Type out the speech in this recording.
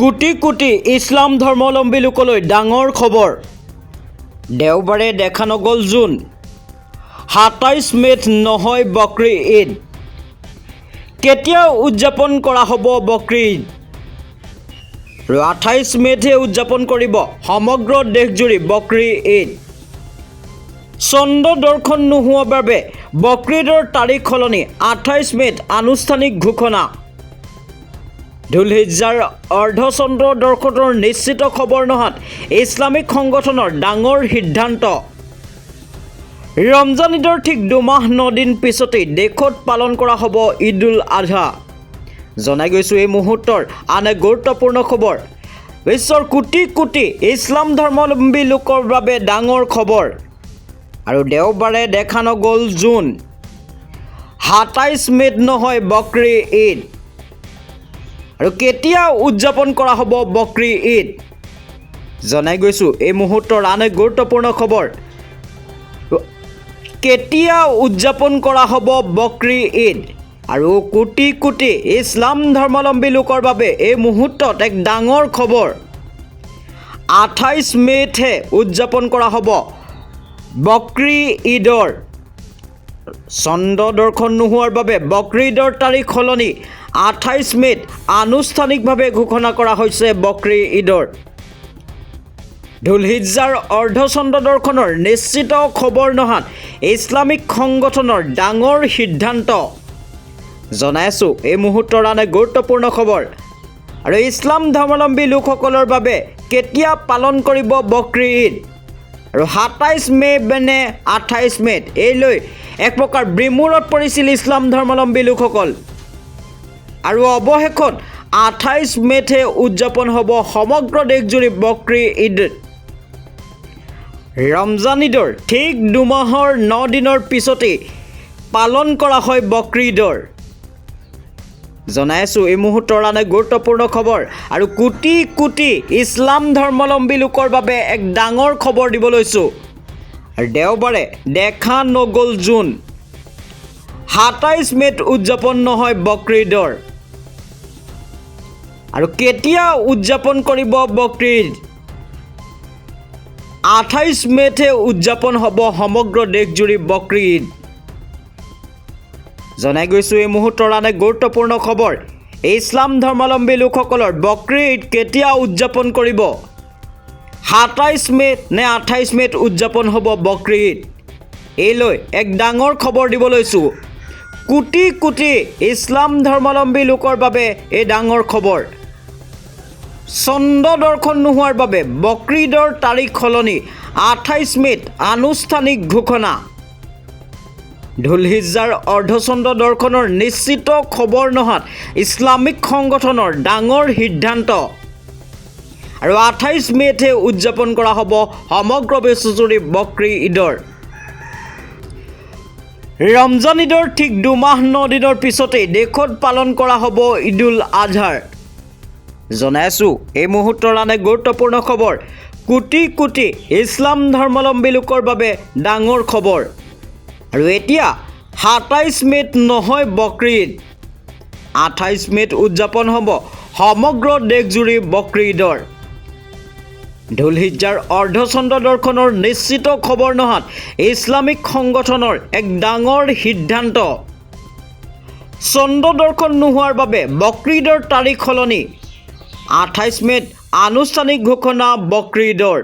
কোটি কোটি ইছলাম ধৰ্মাৱলম্বী লোকলৈ ডাঙৰ খবৰ। দেওবাৰে দেখা নগ'ল জুন। ২৭ মে'ত নহয় বকৰি ঈদ। কেতিয়া উদযাপন কৰা হ'ব বকৰি ঈদ? আৰু ২৮ মে'তহে উদযাপন কৰিব সমগ্ৰ দেশজুৰি বকৰি ঈদ। চন্দ্ৰ দৰ্শন নোহোৱাৰ বাবে বকৰি ঈদৰ তাৰিখ সলনি ২৮ মে'ত আনুষ্ঠানিক ঘোষণা। ধুলহিজ্জাৰ অৰ্ধচন্দ্ৰ দৰ্শনৰ নিশ্চিত খবৰ নহাত ইছলামিক সংগঠনৰ ডাঙৰ সিদ্ধান্ত। ৰমজান ঈদৰ ঠিক ২ মাহ ৯ দিন পিছতেই দেশত পালন কৰা হ'ব ঈদ উল আজহা। জনাই গৈছোঁ এই মুহূৰ্তৰ আন এক গুৰুত্বপূৰ্ণ খবৰ। বিশ্বৰ কোটি কোটি ইছলাম ধৰ্মাৱলম্বী লোকৰ বাবে ডাঙৰ খবৰ। আৰু দেওবাৰে দেখা নগ'ল জুন। ২৭ মে'ত নহয় বকৰি ঈদ। আৰু কেতিয়া উদযাপন কৰা হ'ব বকৰি ঈদ? জনাই গৈছোঁ এই মুহূৰ্তৰ আন এক গুৰুত্বপূৰ্ণ খবৰ। কেতিয়া উদযাপন কৰা হ'ব বকৰি ঈদ? আৰু কোটি কোটি ইছলাম ধৰ্মাৱলম্বী লোকৰ বাবে এই মুহূৰ্তত এক ডাঙৰ খবৰ। ২৮ মে'তহে উদযাপন কৰা হ'ব বকৰি ঈদৰ। চন্দ্ৰ দৰ্শন নোহোৱাৰ বাবে বকৰি ঈদৰ তাৰিখ সলনি ২৮ মে'ত আনুষ্ঠানিকভাৱে ঘোষণা কৰা হৈছে বকৰি ঈদৰ। ধুলহিজ্জাৰ অৰ্ধচন্দ্ৰ দৰ্শনৰ নিশ্চিত খবৰ নহাত ইছলামিক সংগঠনৰ ডাঙৰ সিদ্ধান্ত। জনাই আছোঁ এই মুহূৰ্তৰ আন এক গুৰুত্বপূৰ্ণ খবৰ। আৰু ইছলাম ধৰ্মাৱলম্বী লোকসকলৰ বাবে কেতিয়া পালন কৰিব বকৰি ঈদ? আৰু ২৭ মে' নে ২৮ মে'ত এই লৈ এক প্ৰকাৰ বিমূৰত পৰিছিল ইছলাম ধৰ্মাৱলম্বী লোকসকল। আৰু অৱশেষত ২৮ মে'তহে উদযাপন হ'ব সমগ্ৰ দেশজুৰি বকৰি ঈদ। ৰমজান ঈদৰ ঠিক ২ মাহৰ ৯ দিনৰ পিছতেই পালন কৰা হয় বকৰি ঈদৰ। জনাই আছোঁ এই মুহূৰ্তৰ আন এক গুৰুত্বপূৰ্ণ খবৰ। আৰু কোটি কোটি ইছলাম ধৰ্মাৱলম্বী লোকৰ বাবে এক ডাঙৰ খবৰ দিব লৈছোঁ। আৰু দেওবাৰে দেখা নগ'ল জুন। ২৭ মে'ত উদযাপন নহয় বকৰি ঈদৰ। আৰু কেতিয়া উদযাপন কৰিব বকৰি ঈদ? ২৮ মে'তহে উদযাপন হ'ব সমগ্ৰ দেশজুৰি বকৰি ঈদ। জনাই গৈছোঁ এই মুহূৰ্তৰ আন এক গুৰুত্বপূৰ্ণ খবৰ। ইছলাম ধৰ্মাৱলম্বী লোকসকলৰ বকৰি ঈদ কেতিয়া উদযাপন কৰিব? ২৭ মে' নে ২৮ মে'ত উদযাপন হ'ব বকৰি ঈদ? এই লৈ এক ডাঙৰ খবৰ দিব লৈছোঁ। কোটি কোটি ইছলাম ধৰ্মাৱলম্বী লোকৰ বাবে এই ডাঙৰ খবৰ। চন্দ্ৰ দৰ্শন নোহোৱাৰ বাবে বকৰি ঈদৰ তাৰিখ সলনি ২৮ মে'ত আনুষ্ঠানিক ঘোষণা। ধুলহিজ্জাৰ অৰ্ধচন্দ্ৰ দৰ্শনৰ নিশ্চিত খবৰ নহাত ইছলামিক সংগঠনৰ ডাঙৰ সিদ্ধান্ত। আৰু ২৮ মে'তহে উদযাপন কৰা হ'ব সমগ্ৰ বিশ্বজুৰি বকৰি ঈদৰ। ৰমজান ঈদৰ ঠিক ২ মাহ ৯ দিনৰ পিছতেই দেশত পালন কৰা হ'ব ঈদ উল আজহাৰ। জনাই আছোঁ এই মুহূৰ্তৰ আন এক গুৰুত্বপূৰ্ণ খবৰ। কোটি কোটি ইছলাম ধৰ্মাৱলম্বী লোকৰ বাবে ডাঙৰ খবৰ। আৰু এতিয়া ২৭ মে'ত নহয় বকৰি ঈদ। ২৮ মে'ত উদযাপন হ'ব সমগ্ৰ দেশজুৰি বকৰি ঈদৰ। ধুলহিজ্জাৰ অৰ্ধচন্দ্ৰ দৰ্শনৰ নিশ্চিত খবৰ নহাত ইছলামিক সংগঠনৰ এক ডাঙৰ সিদ্ধান্ত। চন্দ্ৰ দৰ্শন নোহোৱাৰ বাবে বকৰি ঈদৰ তাৰিখ সলনি ২৮ মে'ত আনুষ্ঠানিক ঘোষণা বকৰি ঈদৰ।